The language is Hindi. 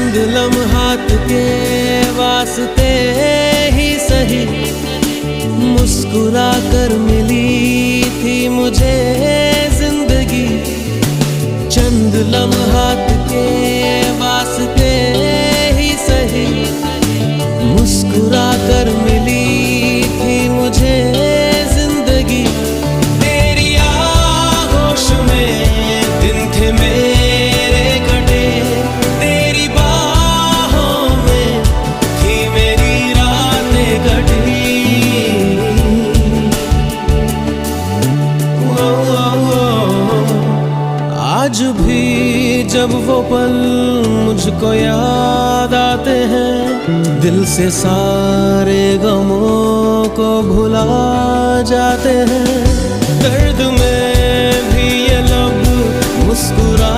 चंद लम्हात के वास्ते ही सही मुस्कुरा कर मिली थी मुझे जिंदगी। चंद लम्हात के वास्ते ही सही मुस्कुरा कर मिली थी मुझे जिंदगी। तेरी आगोश में दिन थे मेरे कटे, तेरी बाहों में थी मेरी रातें कटी। आज भी जब वो पल मुझको याद आते हैं, दिल से सारे गमों को भुला जाते हैं। दर्द में भी ये लब मुस्कुरा